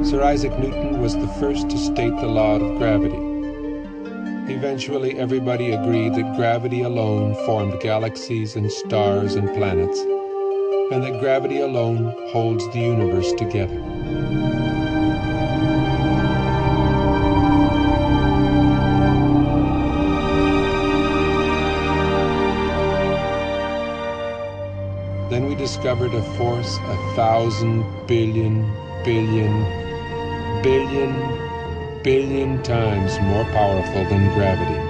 Sir Isaac Newton was the first to state the law of gravity. Eventually, everybody agreed that gravity alone formed galaxies and stars and planets, and that gravity alone holds the universe together. Then we discovered a force 1,000 billion times more powerful than gravity.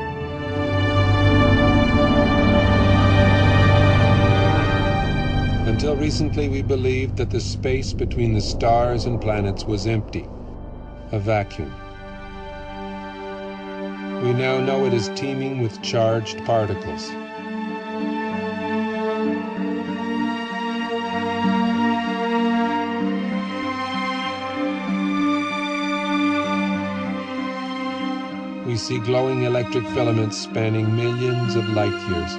Until recently, we believed that the space between the stars and planets was empty, a vacuum. We now know it is teeming with charged particles. We see glowing electric filaments spanning millions of light years.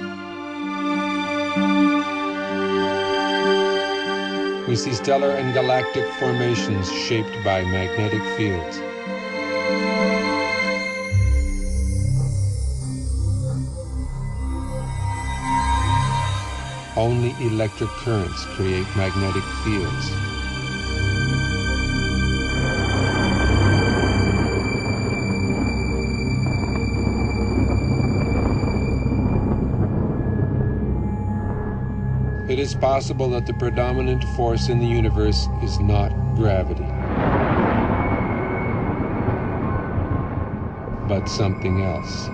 We see stellar and galactic formations shaped by magnetic fields. Only electric currents create magnetic fields. It is possible that the predominant force in the universe is not gravity, but something else.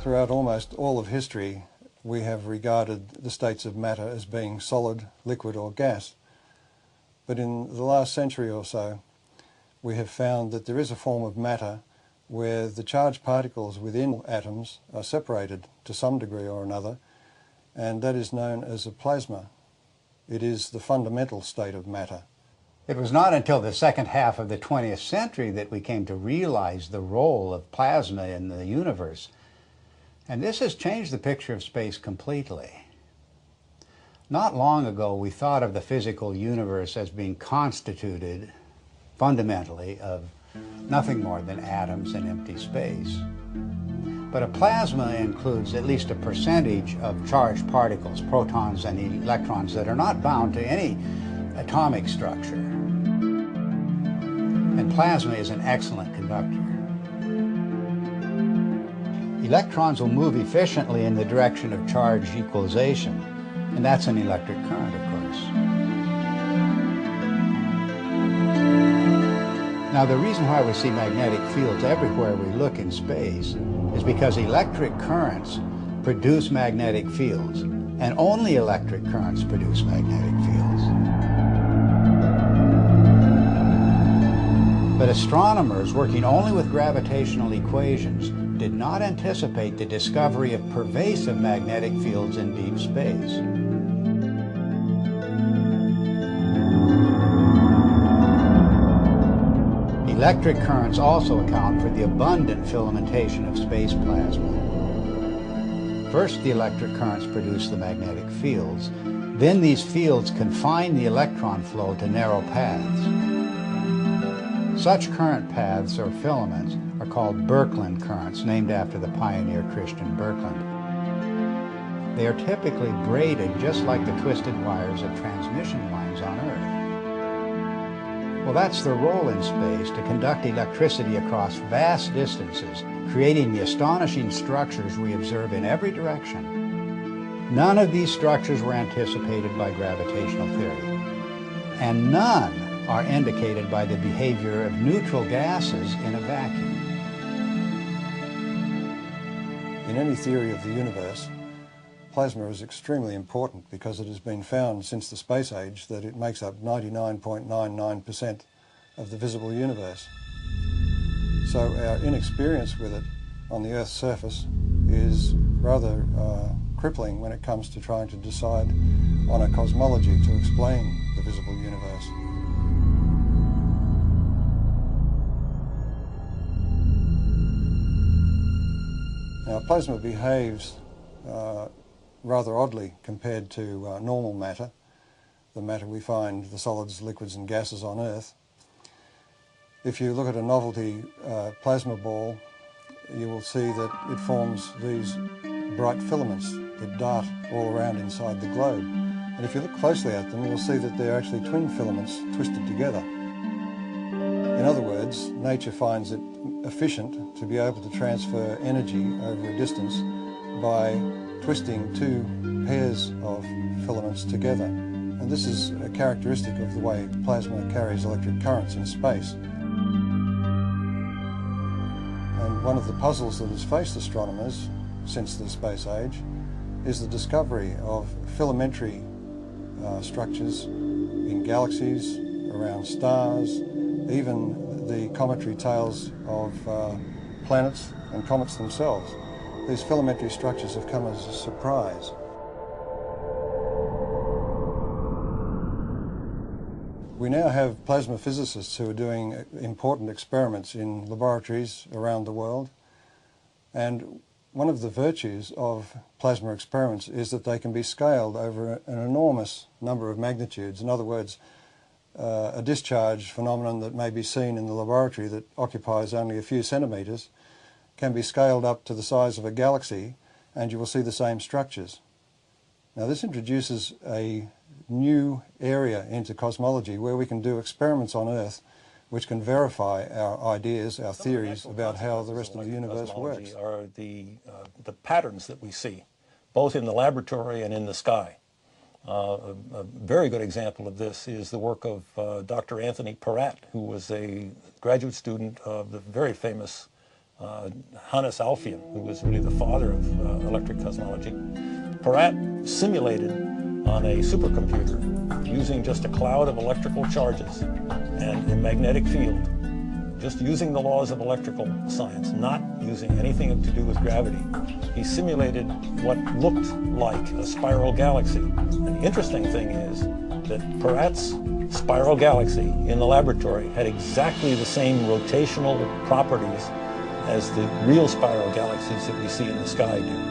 Throughout almost all of history, we have regarded the states of matter as being solid, liquid or gas. But in the last century or so, we have found that there is a form of matter where the charged particles within atoms are separated to some degree or another, and that is known as a plasma. It is the fundamental state of matter. It was not until the second half of the 20th century that we came to realize the role of plasma in the universe. And this has changed the picture of space completely. Not long ago, we thought of the physical universe as being constituted, fundamentally, of nothing more than atoms and empty space. But a plasma includes at least a percentage of charged particles, protons and electrons, that are not bound to any atomic structure. And plasma is an excellent conductor. Electrons will move efficiently in the direction of charge equalization, and that's an electric current, of course. Now, the reason why we see magnetic fields everywhere we look in space is because electric currents produce magnetic fields, and only electric currents produce magnetic fields. But astronomers working only with gravitational equations did not anticipate the discovery of pervasive magnetic fields in deep space. Electric currents also account for the abundant filamentation of space plasma. First, the electric currents produce the magnetic fields. Then these fields confine the electron flow to narrow paths. Such current paths, or filaments, are called Birkeland currents, named after the pioneer Christian Birkeland. They are typically braided just like the twisted wires of transmission lines on Earth. Well, that's their role in space, to conduct electricity across vast distances, creating the astonishing structures we observe in every direction. None of these structures were anticipated by gravitational theory, and none are indicated by the behavior of neutral gases in a vacuum. In any theory of the universe, plasma is extremely important because it has been found since the space age that it makes up 99.99% of the visible universe. So our inexperience with it on the Earth's surface is rather crippling when it comes to trying to decide on a cosmology to explain the visible universe. Now, plasma behaves rather oddly compared to normal matter, the matter we find, the solids, liquids and gases on Earth. If you look at a novelty plasma ball, you will see that it forms these bright filaments that dart all around inside the globe. And if you look closely at them, you'll see that they're actually twin filaments twisted together. In other words, nature finds it efficient to be able to transfer energy over a distance by twisting two pairs of filaments together. And this is a characteristic of the way plasma carries electric currents in space. And one of the puzzles that has faced astronomers since the space age is the discovery of filamentary structures in galaxies, around stars, even the cometary tails of planets and comets themselves. These filamentary structures have come as a surprise. We now have plasma physicists who are doing important experiments in laboratories around the world, and one of the virtues of plasma experiments is that they can be scaled over an enormous number of magnitudes. In other words, a discharge phenomenon that may be seen in the laboratory that occupies only a few centimetres can be scaled up to the size of a galaxy, and you will see the same structures. Now, this introduces a new area into cosmology where we can do experiments on Earth which can verify our ideas, our theories about how the rest of the universe works. Are the patterns that we see, both in the laboratory and in the sky. A very good example of this is the work of Dr. Anthony Peratt, who was a graduate student of the very famous Hannes Alfvén, who was really the father of electric cosmology. Peratt simulated on a supercomputer using just a cloud of electrical charges and a magnetic field, just using the laws of electrical science, not using anything to do with gravity. He simulated what looked like a spiral galaxy. And the interesting thing is that Peratt's spiral galaxy in the laboratory had exactly the same rotational properties as the real spiral galaxies that we see in the sky do.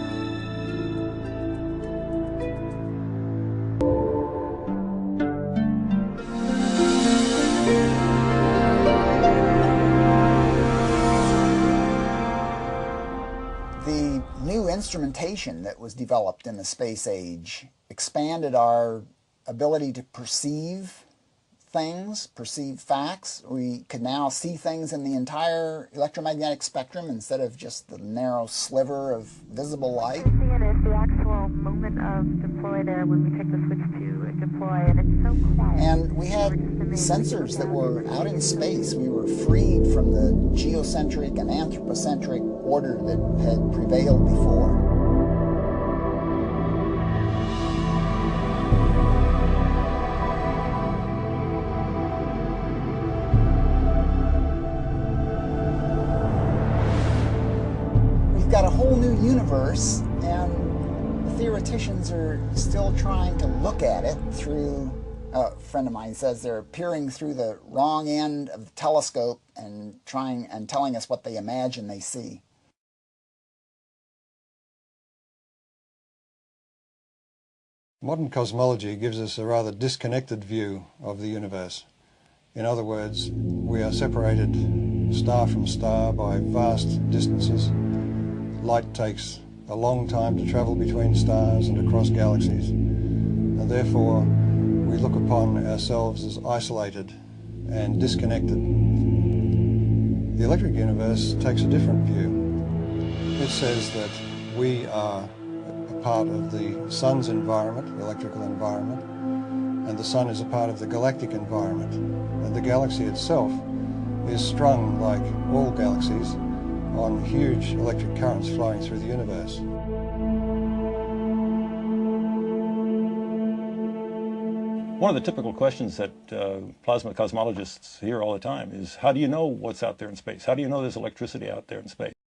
Instrumentation that was developed in the space age expanded our ability to perceive things, perceive facts. We could now see things in the entire electromagnetic spectrum instead of just the narrow sliver of visible light. What we're seeing is the actual moment of deploy there when we take the switch to deploy, and it's so quiet. And we had sensors that were out in space. We were freed from the geocentric and anthropocentric order that had prevailed before. We've got a whole new universe, and the theoreticians are still trying to look at it through, a friend of mine says they're peering through the wrong end of the telescope and telling us what they imagine they see. Modern cosmology gives us a rather disconnected view of the universe. In other words, we are separated star from star by vast distances. Light takes a long time to travel between stars and across galaxies, and therefore we look upon ourselves as isolated and disconnected. The electric universe takes a different view. It says that we are a part of the sun's environment, the electrical environment, and the sun is a part of the galactic environment. And the galaxy itself is strung, like all galaxies, on huge electric currents flowing through the universe. One of the typical questions that plasma cosmologists hear all the time is, how do you know what's out there in space? How do you know there's electricity out there in space?